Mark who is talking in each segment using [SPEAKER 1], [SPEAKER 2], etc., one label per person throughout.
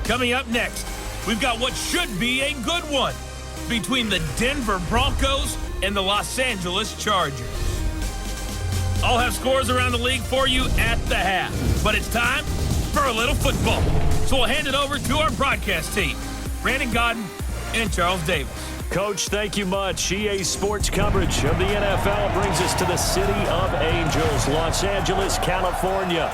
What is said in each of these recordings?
[SPEAKER 1] Coming up next, we've got what should be a good one between the Denver Broncos and the Los Angeles Chargers. I'll have scores around the league for you at the half, but it's time for a little football. So we'll hand it over to our broadcast team, Brandon Godden and Charles Davis.
[SPEAKER 2] Coach, thank you much. EA Sports coverage of the NFL brings us to the City of Angels, Los Angeles, California.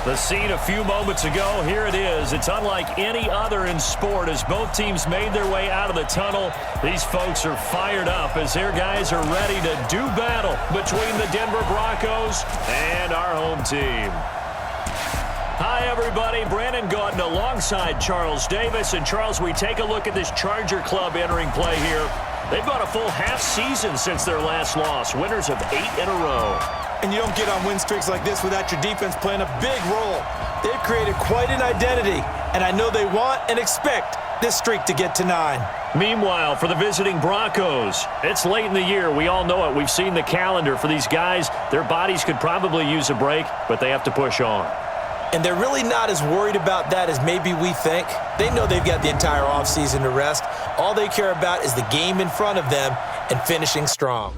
[SPEAKER 2] The scene a few moments ago, here it is. It's unlike any other in sport as both teams made their way out of the tunnel. These folks are fired up as their guys are ready to do battle between the Denver Broncos and our home team. Hi, everybody. Brandon Gaudin alongside Charles Davis. And, Charles, we take a look at this Charger club entering play here. They've gone a full half season since their last loss, winners of 8 in a row.
[SPEAKER 3] And you don't get on win streaks like this without your defense playing a big role. They've created quite an identity, and I know they want and expect this streak to get to 9.
[SPEAKER 2] Meanwhile, for the visiting Broncos, it's late in the year. We all know it. We've seen the calendar for these guys. Their bodies could probably use a break, but they have to push on.
[SPEAKER 3] And they're really not as worried about that as maybe we think. They know they've got the entire offseason to rest. All they care about is the game in front of them and finishing strong.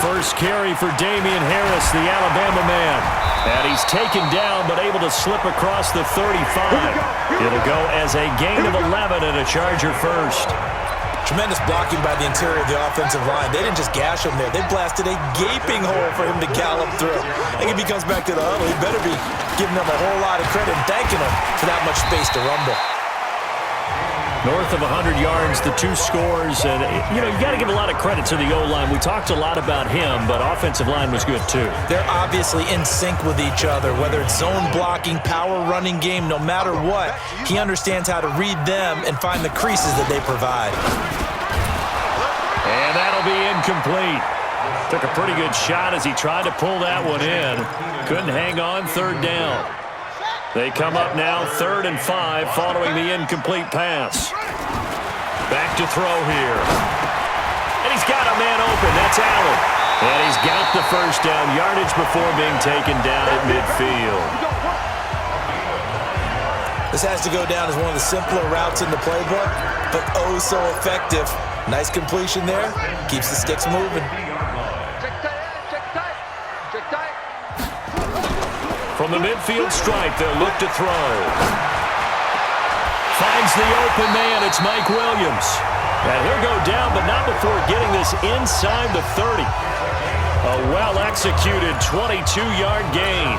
[SPEAKER 2] First carry for Damian Harris, the Alabama man. And he's taken down but able to slip across the 35. It'll go as a gain of 11 and a Charger first.
[SPEAKER 3] Tremendous blocking by the interior of the offensive line. They didn't just gash him there. They blasted a gaping hole for him to gallop through. I think if he comes back to the huddle, he better be giving them a whole lot of credit and thanking them for that much space to rumble.
[SPEAKER 2] North of 100 yards, the 2 scores. And, you got to give a lot of credit to the O-line. We talked a lot about him, but offensive line was good too.
[SPEAKER 3] They're obviously in sync with each other, whether it's zone blocking, power running game, no matter what. He understands how to read them and find the creases that they provide.
[SPEAKER 2] And that'll be incomplete. Took a pretty good shot as he tried to pull that one in. Couldn't hang on, 3rd down. They come up now 3rd and 5 following the incomplete pass. Back to throw here. And he's got a man open. That's Allen. And he's got the first down yardage before being taken down at midfield.
[SPEAKER 3] This has to go down as one of the simpler routes in the playbook, but oh so effective. Nice completion there. Keeps the sticks moving.
[SPEAKER 2] From the midfield stripe, they'll look to throw. Finds the open man. It's Mike Williams. And he'll go down, but not before getting this inside the 30. A well-executed 22-yard gain.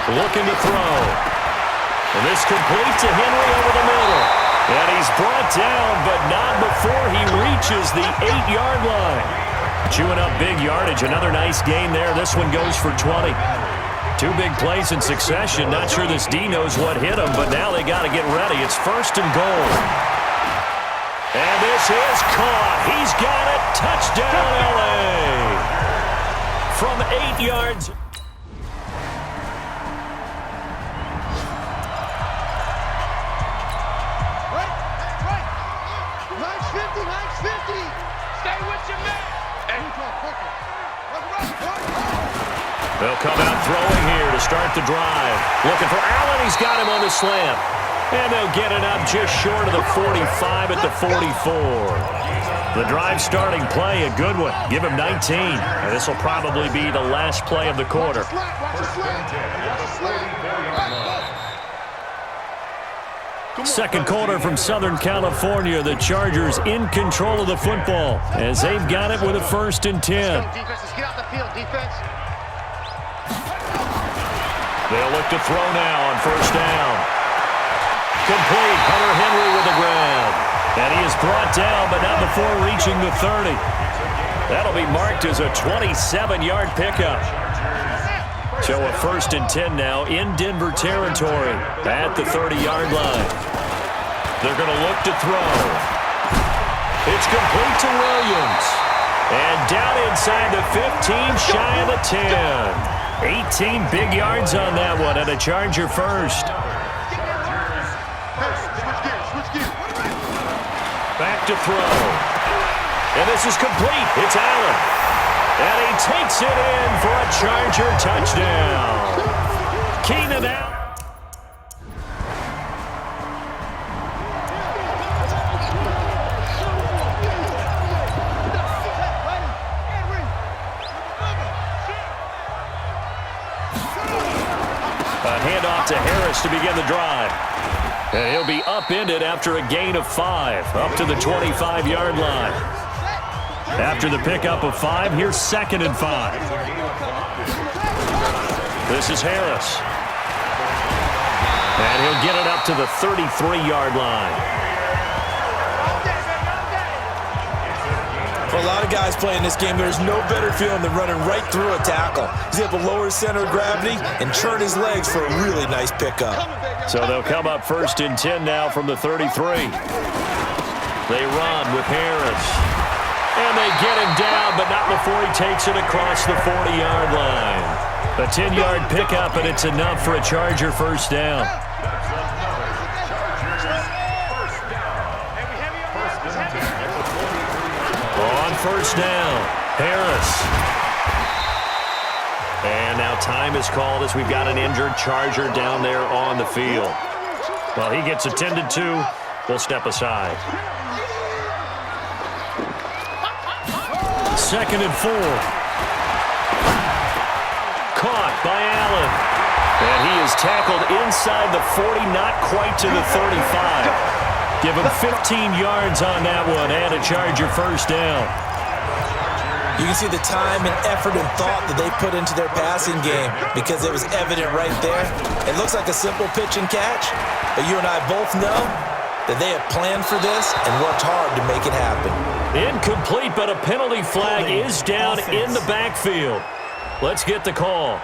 [SPEAKER 2] Looking to throw. And this complete to Henry over the middle. And he's brought down, but not before he reaches the 8-yard line. Chewing up big yardage. Another nice gain there. This one goes for 20. 2 big plays in succession. Not sure this D knows what hit him, but now they got to get ready. It's 1st and goal. And this is caught. He's got it. Touchdown, L.A. From 8 yards. They'll come out throwing here to start the drive. Looking for Allen. He's got him on the slant. And they'll get it up just short of the 45 at the 44. The drive starting play, a good one. Give him 19. And this will probably be the last play of the quarter. Second quarter from Southern California. The Chargers in control of the football as they've got it with a 1st and 10.
[SPEAKER 4] Get out the field, defense.
[SPEAKER 2] They'll look to throw now on 1st down. Complete. Hunter Henry with the grab. And he is brought down, but not before reaching the 30. That'll be marked as a 27-yard pickup. So a 1st and 10 now in Denver territory at the 30-yard line. They're going to look to throw. It's complete to Williams. And down inside the 15, shy of the 10. 18 big yards on that one, and a Charger first. Back to throw. And this is complete. It's Allen. And he takes it in for a Charger touchdown. Keenan out. A handoff to Harris to begin the drive. And he'll be upended after a gain of 5, up to the 25-yard line. After the pickup of 5, here's 2nd and 5. This is Harris. And he'll get it up to the 33-yard line.
[SPEAKER 3] For a lot of guys playing this game, there's no better feeling than running right through a tackle. He's able to lower his center of gravity and churn his legs for a really nice pickup.
[SPEAKER 2] So they'll come up 1st and 10 now from the 33. They run with Harris. And they get him down, but not before he takes it across the 40-yard line. A 10-yard pickup, and it's enough for a Charger first down. On first down, Harris. And now time is called as we've got an injured Charger down there on the field. Well, he gets attended to. We'll step aside. 2nd and 4. Caught by Allen. And he is tackled inside the 40, not quite to the 35. Give him 15 yards on that one and a Charger first down.
[SPEAKER 3] You can see the time and effort and thought that they put into their passing game because it was evident right there. It looks like a simple pitch and catch, but you and I both know that they have planned for this and worked hard to make it happen.
[SPEAKER 2] Incomplete, but a penalty flag is down in the backfield. Let's get the call.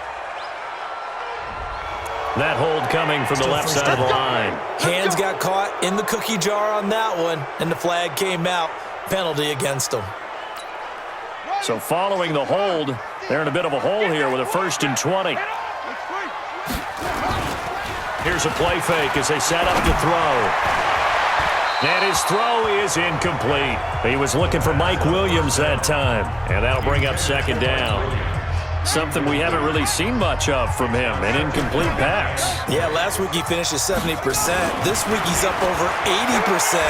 [SPEAKER 2] That hold coming from the left side of the line.
[SPEAKER 3] Hands got caught in the cookie jar on that one, and the flag came out. Penalty against them.
[SPEAKER 2] So following the hold, they're in a bit of a hole here with a 1st and 20. Here's a play fake as they set up to throw. And his throw is incomplete. He was looking for Mike Williams that time, and that'll bring up 2nd down. Something we haven't really seen much of from him, an incomplete pass.
[SPEAKER 3] Yeah, last week he finished at 70%. This week he's up over 80%.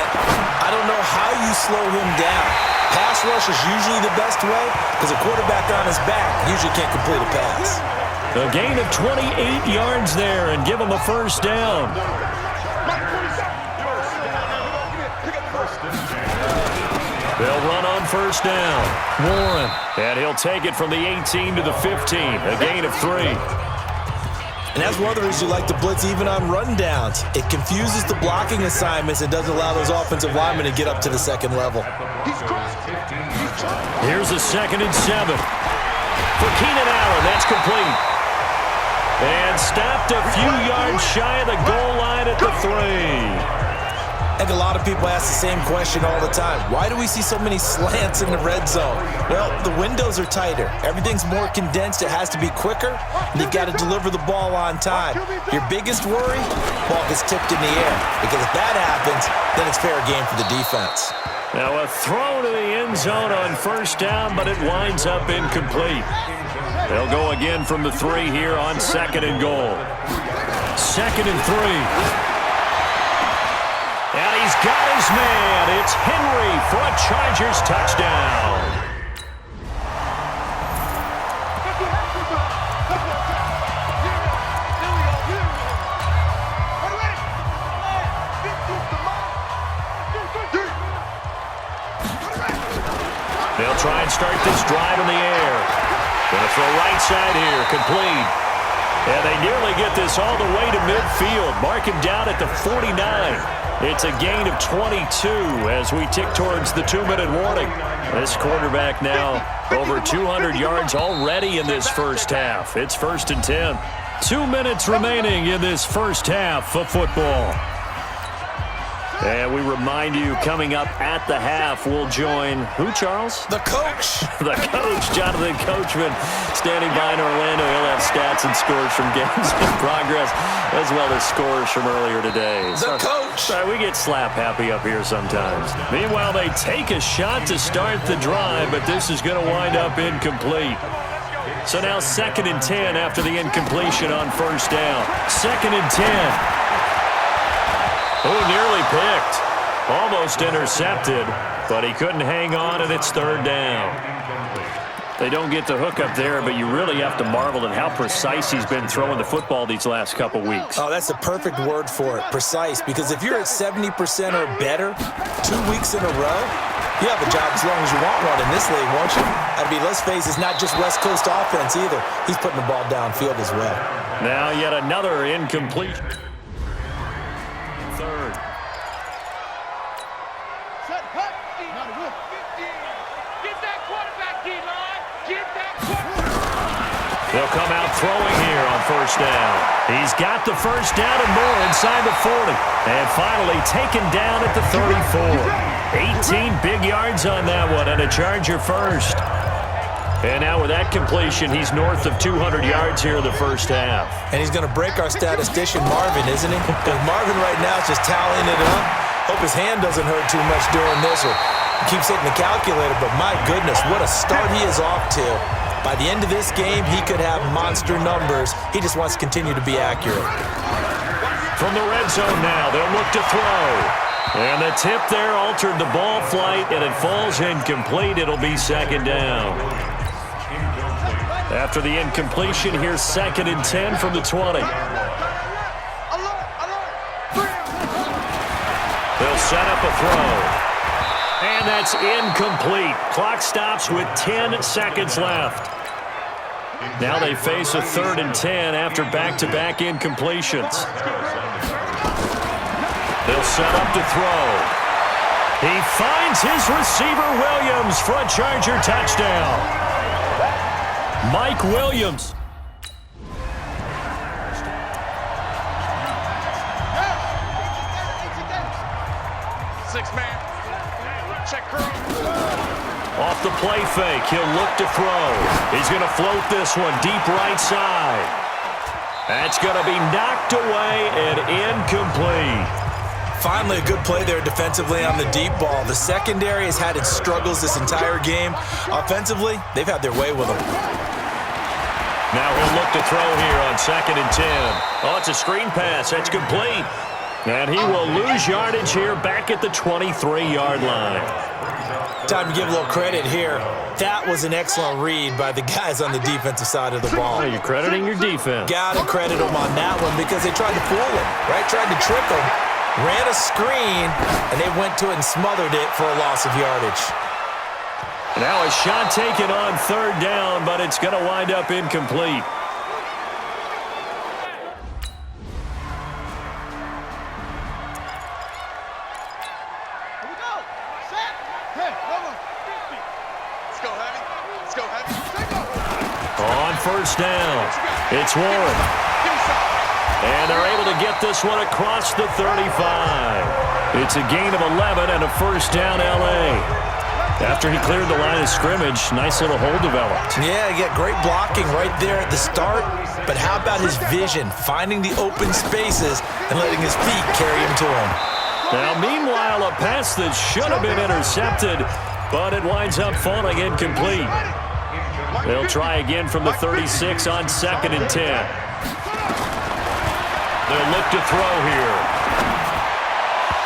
[SPEAKER 3] I don't know how you slow him down. Pass rush is usually the best way because a quarterback on his back usually can't complete a pass.
[SPEAKER 2] A gain of 28 yards there and give him a first down. They'll run on first down. Warren. And he'll take it from the 18 to the 15. A gain of 3.
[SPEAKER 3] And that's one of the reasons you like to blitz even on rundowns. It confuses the blocking assignments and doesn't allow those offensive linemen to get up to the second level.
[SPEAKER 2] Here's a 2nd and 7. For Keenan Allen, that's complete. And stopped a few yards shy of the goal line at the 3.
[SPEAKER 3] I think a lot of people ask the same question all the time. Why do we see so many slants in the red zone? Well, the windows are tighter. Everything's more condensed. It has to be quicker, and you've got to deliver the ball on time. Your biggest worry, ball gets tipped in the air, because if that happens, then it's fair game for the defense.
[SPEAKER 2] Now a throw to the end zone on first down, but it winds up incomplete. They'll go again from the 3 here on 2nd and goal. 2nd and 3. And he's got his man. It's Henry for a Chargers touchdown. They'll try and start this drive in the air. Gonna throw right side here, complete. And they nearly get this all the way to midfield. Mark him down at the 49. It's a gain of 22 as we tick towards the 2-minute warning. This quarterback now over 200 yards already in this first half. It's 1st and 10. 2 minutes remaining in this first half of football. And we remind you, coming up at the half, we'll join who, Charles?
[SPEAKER 3] The coach.
[SPEAKER 2] The coach, Jonathan Coachman, standing by in Orlando. He'll have stats and scores from games in progress, as well as scores from earlier today.
[SPEAKER 3] The coach.
[SPEAKER 2] Sorry, we get slap happy up here sometimes. Meanwhile, they take a shot to start the drive, but this is going to wind up incomplete. So now 2nd and 10 after the incompletion on 1st down. 2nd and 10. Oh, nearly picked. Almost intercepted, but he couldn't hang on, and it's 3rd down. They don't get the hook up there, but you really have to marvel at how precise he's been throwing the football these last couple weeks.
[SPEAKER 3] Oh, that's the perfect word for it, precise, because if you're at 70% or better 2 weeks in a row, you have a job as long as you want one in this league, won't you? Let's face it, it's not just West Coast offense either. He's putting the ball downfield as well.
[SPEAKER 2] Now yet another incomplete. 3rd. They'll come out throwing here on 1st down. He's got the 1st down and more inside the 40. And finally taken down at the 34. 18 big yards on that one and a Charger first. And now with that completion, he's north of 200 yards here in the first half.
[SPEAKER 3] And he's going to break our statistician, Marvin, isn't he? Because Marvin right now is just tallying it up. Hope his hand doesn't hurt too much doing this or keeps hitting the calculator. But my goodness, what a start he is off to. By the end of this game, he could have monster numbers. He just wants to continue to be accurate.
[SPEAKER 2] From the red zone now, they'll look to throw. And the tip there altered the ball flight, and it falls incomplete. It'll be 2nd down. After the incompletion, here's 2nd and 10 from the 20. They'll set up a throw. And that's incomplete. Clock stops with 10 seconds left. Now they face a 3rd and 10 after back-to-back incompletions. They'll set up to throw. He finds his receiver, Williams, for a Charger touchdown. Mike Williams. Off the play fake, he'll look to throw. He's going to float this one deep right side. That's going to be knocked away and incomplete.
[SPEAKER 3] Finally, a good play there defensively on the deep ball. The secondary has had its struggles this entire game. Offensively, they've had their way with them.
[SPEAKER 2] Now he'll look to throw here on 2nd and 10. Oh, it's a screen pass. That's complete. And he will lose yardage here back at the 23-yard line.
[SPEAKER 3] Time to give a little credit here. That was an excellent read by the guys on the defensive side of the ball.
[SPEAKER 2] Oh, you're crediting your defense.
[SPEAKER 3] Got to credit them on that one because they tried to fool him, right? Tried to trick him. Ran a screen, and they went to it and smothered it for a loss of yardage.
[SPEAKER 2] Now a shot taken on 3rd down, but it's going to wind up incomplete. On 1st down, it's Warren. And they're able to get this one across the 35. It's a gain of 11 and a 1st down, L.A. After he cleared the line of scrimmage, nice little hole developed.
[SPEAKER 3] Yeah, he got great blocking right there at the start. But how about his vision, finding the open spaces and letting his feet carry him to him?
[SPEAKER 2] Now, meanwhile, a pass that should have been intercepted, but it winds up falling incomplete. They'll try again from the 36 on 2nd and 10. They'll look to throw here.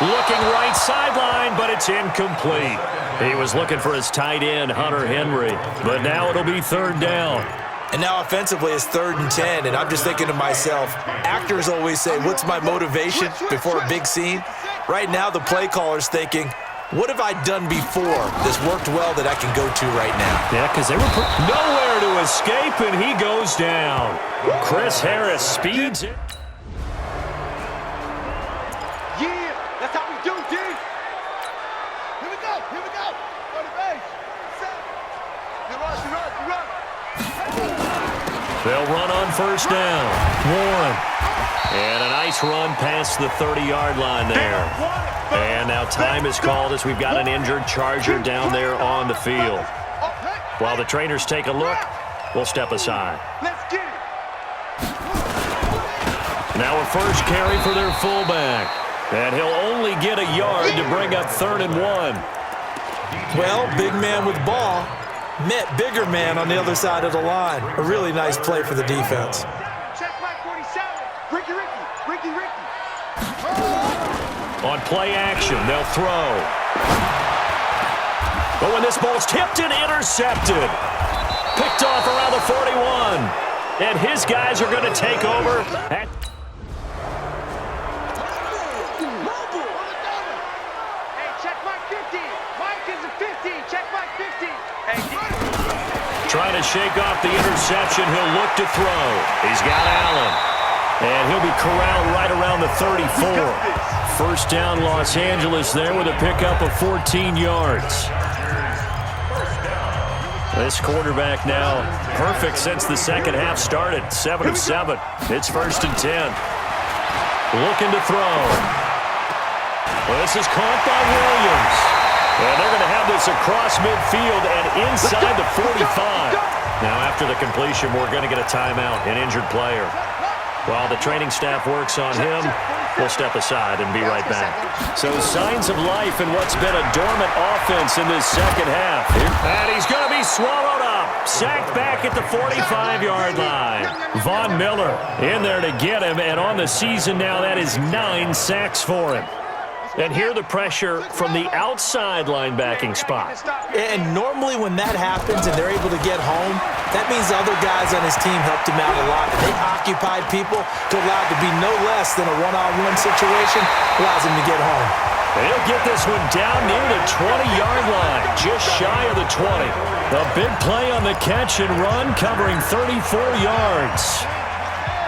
[SPEAKER 2] Looking right sideline, but it's incomplete. He was looking for his tight end, Hunter Henry, but now it'll be 3rd down.
[SPEAKER 3] And now offensively it's 3rd and 10, and I'm just thinking to myself, actors always say, what's my motivation before a big scene? Right now the play caller's thinking, what have I done before that's worked well that I can go to right now?
[SPEAKER 2] Yeah, because they were nowhere to escape, and he goes down. Chris Harris speeds it.
[SPEAKER 4] Yeah, that's how we
[SPEAKER 2] They'll run on first down. Warren. And a nice run past the 30-yard line there. And now time is called as we've got an injured Charger down there on the field. While the trainers take a look, we'll step aside. Now a first carry for their fullback. And he'll only get a yard to bring up 3rd and 1.
[SPEAKER 3] Well, big man with ball met bigger man on the other side of the line. A really nice play for the defense.
[SPEAKER 4] Check my 47. Ricky.
[SPEAKER 2] On play action, they'll throw. But when this ball's tipped and intercepted. Picked off around the 41. And his guys are going to take over. Trying to shake off the interception. He'll look to throw. He's got Allen. And he'll be corralled right around the 34. First down, Los Angeles there with a pickup of 14 yards. This quarterback now perfect since the second half started. 7 of 7. It's 1st and 10. Looking to throw. Well, this is caught by Williams. And they're going to have this across midfield and inside the 45. Now, after the completion, we're going to get a timeout, an injured player. While the training staff works on him, we'll step aside and be right back. So signs of life in what's been a dormant offense in this second half. And he's going to be swallowed up. Sacked back at the 45-yard line. Von Miller in there to get him. And on the season now, that is 9 sacks for him. And here the pressure from the outside linebacking spot.
[SPEAKER 3] And normally when that happens and they're able to get home, that means the other guys on his team helped him out a lot. And they occupied people to allow it to be no less than a one-on-one situation, allows him to get home.
[SPEAKER 2] He'll get this one down near the 20-yard line, just shy of the 20. A big play on the catch and run, covering 34 yards.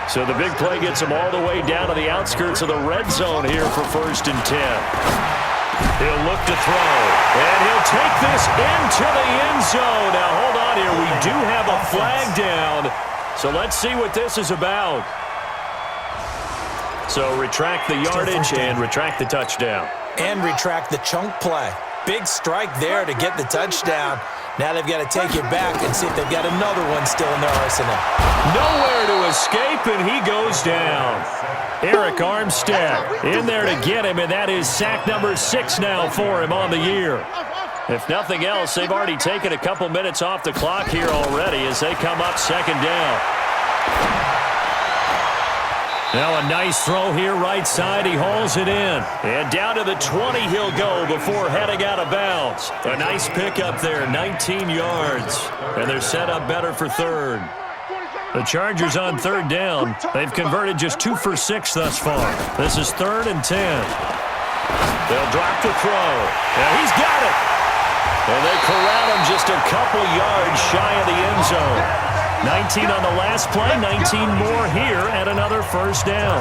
[SPEAKER 2] So the big play gets him all the way down to the outskirts of the red zone here for 1st and 10. He'll look to throw, and he'll take this into the end zone. Now, hold on here. We do have a flag down, so let's see what this is about. So retract the yardage and retract the touchdown.
[SPEAKER 3] And retract the chunk play. Big strike there to get the touchdown. Now they've got to take it back and see if they've got another one still in their arsenal.
[SPEAKER 2] Nowhere to escape, and he goes down. Eric Armstead in there to get him, and that is sack number 6 now for him on the year. If nothing else, they've already taken a couple minutes off the clock here already as they come up 2nd down. Now a nice throw here right side. He hauls it in. And down to the 20 he'll go before heading out of bounds. A nice pickup there, 19 yards. And they're set up better for 3rd. The Chargers on 3rd down. They've converted just 2 for 6 thus far. This is 3rd and 10. They'll drop the throw. And he's got it. And they corral him just a couple yards shy of the end zone. 19 on the last play, 19 more here at another 1st down.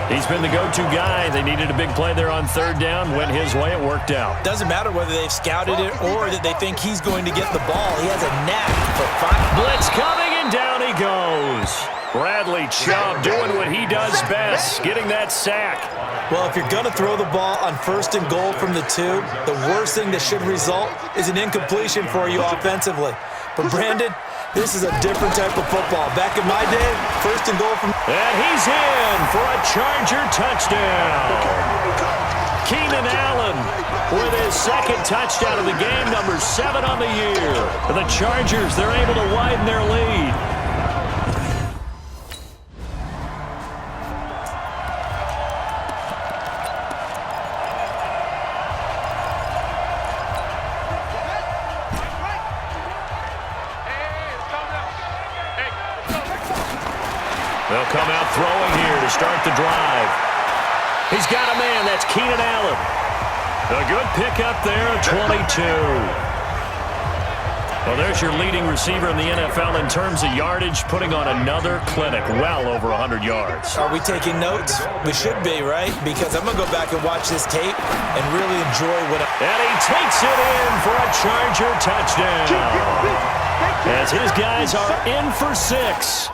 [SPEAKER 2] He's been the go-to guy. They needed a big play there on 3rd down. Went his way. It worked out.
[SPEAKER 3] Doesn't matter whether they've scouted it or that they think he's going to get the ball. He has a knack for finding.
[SPEAKER 2] Blitz coming, and down he goes. Bradley Chubb doing what he does best, getting that sack.
[SPEAKER 3] Well, if you're going to throw the ball on 1st and goal from the 2, the worst thing that should result is an incompletion for you offensively. But Brandon, this is a different type of football. Back in my day, 1st and goal from...
[SPEAKER 2] And he's in for a Charger touchdown. Keenan Allen with his 2nd touchdown of the game, number 7 on the year. For the Chargers, they're able to widen their lead. They'll come out throwing here to start the drive. He's got a man. That's Keenan Allen. A good pickup there, 22. Well, there's your leading receiver in the NFL in terms of yardage, putting on another clinic, well over 100 yards.
[SPEAKER 3] Are we taking notes? We should be, right? Because I'm going to go back and watch this tape and really enjoy what
[SPEAKER 2] And he takes it in for a Charger touchdown. As his guys are in for 6.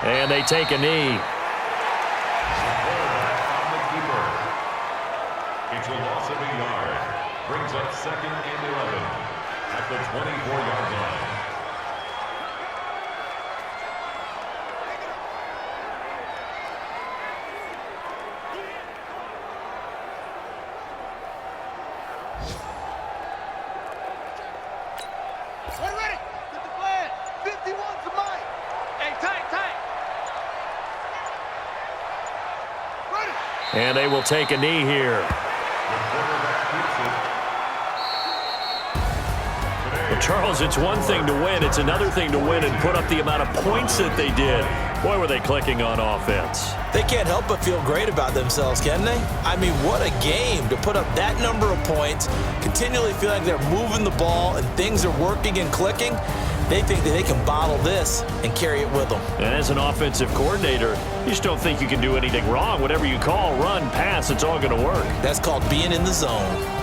[SPEAKER 2] And they take a knee.
[SPEAKER 5] It's a loss of a yard. Brings up 2nd and 11 at the 24-yard line.
[SPEAKER 4] We're ready. Get the flag. 51's the mic. Hey, tight. Ready.
[SPEAKER 2] And they will take a knee here. Well, Charles, it's one thing to win. It's another thing to win and put up the amount of points that they did. Boy, were they clicking on offense.
[SPEAKER 3] They can't help but feel great about themselves, can they? I mean, what a game to put up that number of points, continually feel like they're moving the ball and things are working and clicking. They think that they can bottle this and carry it with them.
[SPEAKER 2] And as an offensive coordinator, you just don't think you can do anything wrong. Whatever you call, run, pass, it's all going to work.
[SPEAKER 3] That's called being in the zone.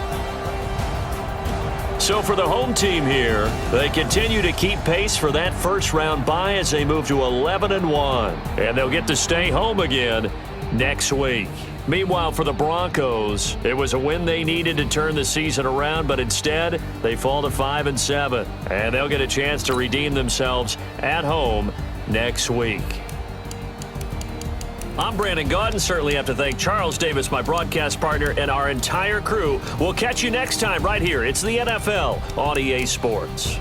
[SPEAKER 2] So for the home team here, they continue to keep pace for that first-round bye as they move to 11-1. And they'll get to stay home again next week. Meanwhile, for the Broncos, it was a win they needed to turn the season around, but instead, they fall to 5-7. And they'll get a chance to redeem themselves at home next week. I'm Brandon Gaudin. Certainly have to thank Charles Davis, my broadcast partner, and our entire crew. We'll catch you next time right here. It's the NFL on EA Sports.